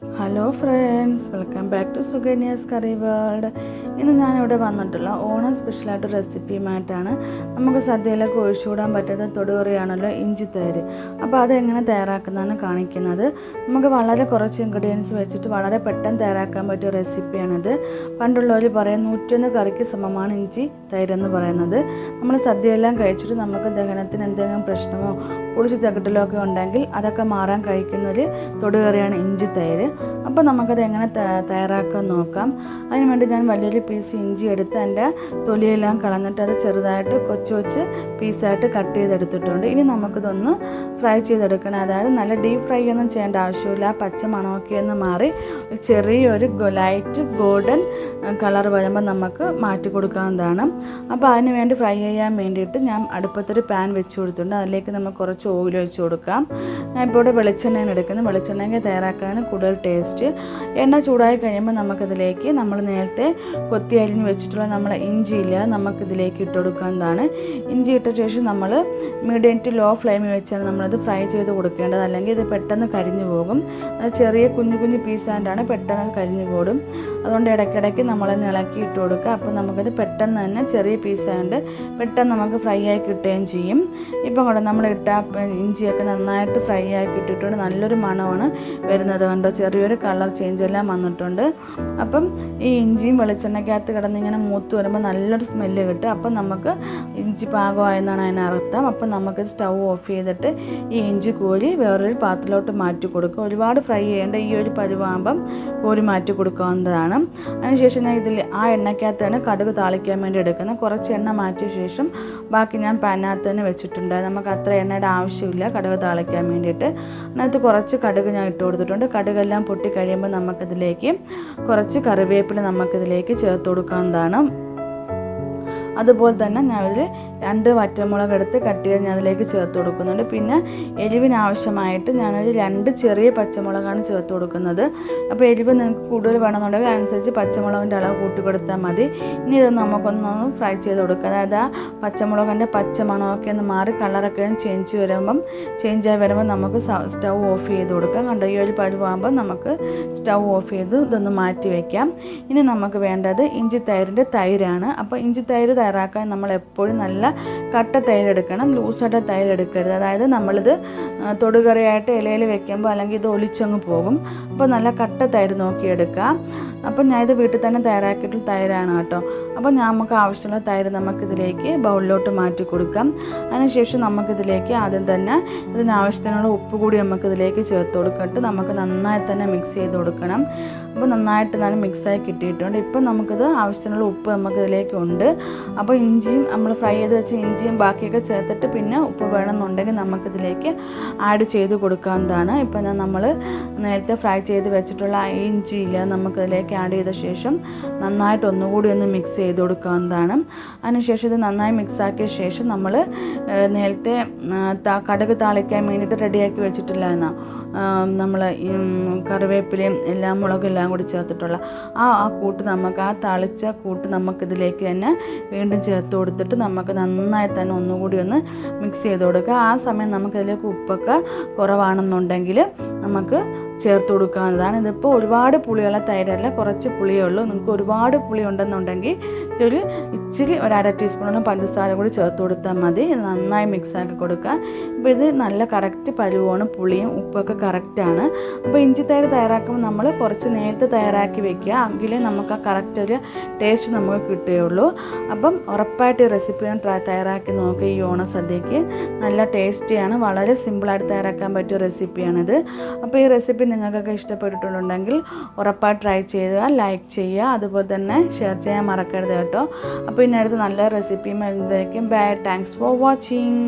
Hello friends, welcome back to Sukanya's curry world. ഇന്ന് ഞാനിവിടെ വന്നിട്ടുള്ള ഓണം സ്പെഷ്യലായിട്ട് റെസിപ്പിയുമായിട്ടാണ്. നമുക്ക് സദ്യയിലൊക്കെ ഒഴിച്ചുകൂടാൻ പറ്റാത്ത തൊടുകറിയാണല്ലോ ഇഞ്ചിത്തൈര്. അപ്പോൾ അതെങ്ങനെ തയ്യാറാക്കുന്നതാണ് കാണിക്കുന്നത്. നമുക്ക് വളരെ കുറച്ച് ഇൻഗ്രീഡിയൻസ് വെച്ചിട്ട് വളരെ പെട്ടെന്ന് തയ്യാറാക്കാൻ പറ്റിയ റെസിപ്പിയാണിത്. പണ്ടുള്ളവർ പറയും 101 കറിക്ക് സമമാണ് ഇഞ്ചി തൈരെന്ന് പറയുന്നത്. നമ്മൾ സദ്യയെല്ലാം കഴിച്ചിട്ട് നമുക്ക് ദഹനത്തിന് എന്തെങ്കിലും പ്രശ്നമോ പുളിച്ച് തകട്ടലോ ഒക്കെ ഉണ്ടെങ്കിൽ അതൊക്കെ മാറാൻ കഴിക്കുന്നൊരു തൊടുകറിയാണ് ഇഞ്ചി തൈര്. അപ്പോൾ നമുക്കത് എങ്ങനെ തയ്യാറാക്കാൻ നോക്കാം. അതിന് വേണ്ടി ഞാൻ വലിയൊരു പീസ് ഇഞ്ചി എടുത്ത് അതിൻ്റെ തൊലിയെല്ലാം കളഞ്ഞിട്ട് അത് ചെറുതായിട്ട് കൊച്ചു പീസായിട്ട് കട്ട് ചെയ്തെടുത്തിട്ടുണ്ട്. ഇനി നമുക്കിതൊന്ന് ഫ്രൈ ചെയ്തെടുക്കണം. അതായത് നല്ല ഡീപ്പ് ഫ്രൈ ഒന്നും ചെയ്യേണ്ട ആവശ്യമില്ല. പച്ച മണമൊക്കെ ഒന്ന് മാറി ചെറിയൊരു ലൈറ്റ് ഗോൾഡൻ കളർ വരുമ്പോൾ നമുക്ക് മാറ്റി കൊടുക്കാവുന്നതാണ്. അപ്പോൾ അതിന് വേണ്ടി ഫ്രൈ ചെയ്യാൻ വേണ്ടിയിട്ട് ഞാൻ അടുപ്പത്തൊരു പാൻ വെച്ച് കൊടുത്തിട്ടുണ്ട്. അതിലേക്ക് നമുക്ക് കുറച്ച് ഓയിൽ ഒഴിച്ച് കൊടുക്കാം. ഞാൻ ഇപ്പോൾ ഇവിടെ വെളിച്ചെണ്ണയാണ് എടുക്കുന്നത്. വെളിച്ചെണ്ണയ്ക്ക് തയ്യാറാക്കാൻ കൂടുതൽ ടേസ്റ്റ്. എണ്ണ ചൂടായി കഴിയുമ്പോൾ നമുക്കിതിലേക്ക് നമ്മൾ നേരത്തെ കൊത്തി അരിഞ്ഞ് വെച്ചിട്ടുള്ള നമ്മളെ ഇഞ്ചിയില്ല നമുക്കിതിലേക്ക് ഇട്ട് കൊടുക്കുന്നതാണ്. ഇഞ്ചി ഇട്ട ശേഷം നമ്മൾ മീഡിയം ടു ലോ ഫ്ലെയിമിൽ വെച്ചാണ് നമ്മളത് ഫ്രൈ ചെയ്ത് കൊടുക്കേണ്ടത്. അല്ലെങ്കിൽ ഇത് പെട്ടെന്ന് കരിഞ്ഞു പോകും. അത് ചെറിയ കുഞ്ഞു പീസായിട്ടാണ് പെട്ടെന്ന് കരിഞ്ഞു പോകും. അതുകൊണ്ട് ഇടയ്ക്കിടയ്ക്ക് നമ്മളൊന്ന് ഇളക്കി ഇട്ട് കൊടുക്കുക. അപ്പോൾ നമുക്കത് പെട്ടെന്ന് തന്നെ ചെറിയ പീസായതുകൊണ്ട് പെട്ടെന്ന് നമുക്ക് ഫ്രൈ ആയി കിട്ടുകയും ചെയ്യും. ഇപ്പം കൂടെ നമ്മൾ ഇട്ട ഇഞ്ചിയൊക്കെ നന്നായിട്ട് ഫ്രൈ ആക്കി ഇട്ടിട്ടുണ്ട്. നല്ലൊരു മണമാണ് വരുന്നത്. കണ്ടോ, ചെറിയൊരു കളർ ചേഞ്ച് എല്ലാം വന്നിട്ടുണ്ട്. അപ്പം ഈ ഇഞ്ചിയും വെളിച്ചെണ്ണയ്ക്കകത്ത് കിടന്നിങ്ങനെ മൂത്ത് വരുമ്പോൾ നല്ലൊരു സ്മെല്ല് കിട്ടും. അപ്പം നമുക്ക് ഇഞ്ചി പാകമായെന്നാണ് അതിനർത്ഥം. അപ്പം നമുക്ക് സ്റ്റൗ ഓഫ് ചെയ്തിട്ട് ഈ ഇഞ്ചി കോരി വേറൊരു പാത്രത്തിലോട്ട് മാറ്റി കൊടുക്കുക. ഒരുപാട് ഫ്രൈ ചെയ്യേണ്ട, ഈ ഒരു പരുവാകുമ്പം കോരി മാറ്റി കൊടുക്കാവുന്നതാണ്. അതിനുശേഷം ഞാൻ ഇതിൽ ആ എണ്ണയ്ക്കകത്ത് തന്നെ കടുക് താളിക്കാൻ വേണ്ടി എടുക്കുന്നത്. കുറച്ച് എണ്ണ മാറ്റിയ ശേഷം ബാക്കി ഞാൻ പാനകത്ത് തന്നെ വെച്ചിട്ടുണ്ട്. നമുക്ക് അത്ര എണ്ണയുടെ ആവശ്യമില്ല കടുക് താളിക്കാൻ വേണ്ടിയിട്ട്. അതിനകത്ത് കുറച്ച് കടുക് ഞാൻ ഇട്ട് കൊടുത്തിട്ടുണ്ട്. കടുകെല്ലാം പൊട്ടി കഴിയുമ്പോൾ നമുക്കിതിലേക്ക് കുറച്ച് കറിവേപ്പില നമുക്കിതിലേക്ക് ചേർത്ത് കൊടുക്കാവുന്നതാണ്. അതുപോലെ തന്നെ ഞാൻ ഒരു 2 വറ്റൽമുളക് എടുത്ത് കട്ട് ചെയ്ത് ഞാൻ അതിലേക്ക് ചേർത്ത് കൊടുക്കുന്നുണ്ട്. പിന്നെ എരിവിനാവശ്യമായിട്ട് ഞാനൊരു 2 ചെറിയ പച്ചമുളകാണ് ചേർത്ത് കൊടുക്കുന്നത്. അപ്പോൾ എരിവ് നിങ്ങൾക്ക് കൂടുതൽ വേണമെന്നുണ്ടെങ്കിൽ അനുസരിച്ച് പച്ചമുളകിൻ്റെ അളവ് കൂട്ടി കൊടുത്താൽ മതി. ഇനി ഇത് നമുക്കൊന്ന് ഫ്രൈ ചെയ്ത് കൊടുക്കുക. അതായത് ആ പച്ചമുളകിൻ്റെ പച്ച മണമൊക്കെ ഒന്ന് മാറി കളറൊക്കെ ചേഞ്ചായി വരുമ്പോൾ നമുക്ക് സ്റ്റൗ ഓഫ് ചെയ്ത് കൊടുക്കാം. കണ്ടോ, ഈ ഒരു പരുവാകുമ്പോൾ നമുക്ക് സ്റ്റൗ ഓഫ് ചെയ്ത് ഇതൊന്ന് മാറ്റി വയ്ക്കാം. ഇനി നമുക്ക് വേണ്ടത് ഇഞ്ചി തൈരിൻ്റെ തൈരാണ്. അപ്പോൾ ഇഞ്ചി തൈര് തയ്യാറാക്കാൻ നമ്മൾ എപ്പോഴും നല്ല കട്ട തൈര് എടുക്കണം, ലൂസായിട്ട് തൈര് എടുക്കരുത്. അതായത് നമ്മളിത് തൊടുകറിയായിട്ട് ഇലയിൽ വെക്കുമ്പോൾ അല്ലെങ്കിൽ ഇത് ഒലിച്ചങ്ങ് പോകും. അപ്പോൾ നല്ല കട്ട തൈര് നോക്കിയെടുക്കാം. അപ്പം ഞാൻ ഇത് വീട്ടിൽ തന്നെ തയ്യാറാക്കിയിട്ടുള്ള തൈരാണ് കേട്ടോ. അപ്പോൾ നമുക്ക് ആവശ്യമുള്ള തൈര് നമുക്കിതിലേക്ക് ബൗളിലോട്ട് മാറ്റി കൊടുക്കാം. അതിനുശേഷം നമുക്കിതിലേക്ക് ആദ്യം തന്നെ ഇതിനാവശ്യത്തിനുള്ള ഉപ്പ് കൂടി നമുക്കിതിലേക്ക് ചേർത്ത് കൊടുത്തിട്ട് നമുക്ക് നന്നായി തന്നെ മിക്സ് ചെയ്ത് കൊടുക്കണം. അപ്പോൾ നന്നായിട്ട് നല്ല മിക്സായി കിട്ടിയിട്ടുണ്ട്. ഇപ്പം നമുക്കിത് ആവശ്യത്തിനുള്ള ഉപ്പ് നമുക്കിതിലേക്ക് ഉണ്ട്. അപ്പോൾ ഇഞ്ചിയും നമ്മൾ ഫ്രൈ ചെയ്ത് വെച്ച ഇഞ്ചിയും ബാക്കിയൊക്കെ ചേർത്തിട്ട് പിന്നെ ഉപ്പ് വേണമെന്നുണ്ടെങ്കിൽ നമുക്കിതിലേക്ക് ആഡ് ചെയ്ത് കൊടുക്കാവുന്നതാണ്. ഇപ്പം നമ്മൾ നേരത്തെ ഫ്രൈ ചെയ്ത് വെച്ചിട്ടുള്ള ഇഞ്ചിയില്ല നമുക്കിതിലേക്ക് ആഡ് ചെയ്ത ശേഷം നന്നായിട്ട് ഒന്നുകൂടി ഒന്ന് മിക്സ് ചെയ്ത് കൊടുക്കാവുന്നതാണ്. അതിനുശേഷം ഇത് നന്നായി മിക്സാക്കിയ ശേഷം നമ്മൾ നേരത്തെ കടുക് താളിക്കാൻ വേണ്ടിയിട്ട് റെഡിയാക്കി വെച്ചിട്ടില്ല എന്നാൽ നമ്മൾ കറിവേപ്പിലയും എല്ലാം മുളകും എല്ലാം കൂടി ചേർത്തിട്ടുള്ള ആ കൂട്ട് നമുക്ക് ആ താളിച്ച കൂട്ട് നമുക്കിതിലേക്ക് തന്നെ വീണ്ടും ചേർത്ത് കൊടുത്തിട്ട് നമുക്ക് നന്നായി തന്നെ ഒന്നുകൂടി ഒന്ന് മിക്സ് ചെയ്ത് കൊടുക്കുക. ആ സമയം നമുക്കതിലേക്ക് ഉപ്പൊക്കെ കുറവാണെന്നുണ്ടെങ്കിൽ നമുക്ക് ചേർത്ത് കൊടുക്കാവുന്നതാണ്. ഇതിപ്പോൾ ഒരുപാട് പുളിയുള്ള തൈരല്ല, കുറച്ച് പുളിയേ ഉള്ളൂ. നിങ്ങൾക്ക് ഒരുപാട് പുളി ഉണ്ടെന്നുണ്ടെങ്കിൽ ഇച്ചിരി ഒരു 1/2 ടീസ്പൂണോളം പഞ്ചസാര കൂടി ചേർത്ത് കൊടുത്താൽ മതി. ഇത് നന്നായി മിക്സാക്കി കൊടുക്കുക. അപ്പോൾ ഇത് നല്ല കറക്റ്റ് പരുവാണ്, പുളിയും ഉപ്പൊക്കെ കറക്റ്റാണ്. അപ്പോൾ ഇഞ്ചി തൈര് തയ്യാറാക്കുമ്പോൾ നമ്മൾ കുറച്ച് നേരത്തെ തയ്യാറാക്കി വെക്കുക, എങ്കിലേ നമുക്ക് ആ കറക്റ്റ് ഒരു ടേസ്റ്റ് നമുക്ക് കിട്ടുകയുള്ളൂ. അപ്പം ഉറപ്പായിട്ട് ഈ റെസിപ്പി ഞാൻ തയ്യാറാക്കി നോക്കുക. ഈ ഓണസദ്യക്ക് നല്ല ടേസ്റ്റിയാണ്, വളരെ സിമ്പിളായിട്ട് തയ്യാറാക്കാൻ പറ്റിയ റെസിപ്പിയാണിത്. അപ്പോൾ ഈ റെസിപ്പി നിങ്ങൾക്കൊക്കെ ഇഷ്ടപ്പെട്ടിട്ടുണ്ടെങ്കിൽ ഉറപ്പായി ട്രൈ ചെയ്യുക, ലൈക്ക് ചെയ്യുക, അതുപോലെ തന്നെ ഷെയർ ചെയ്യാൻ മറക്കരുത് കേട്ടോ. അപ്പോൾ ഇനി അടുത്ത് നല്ല റെസിപ്പിയും ബൈ. Thanks for watching.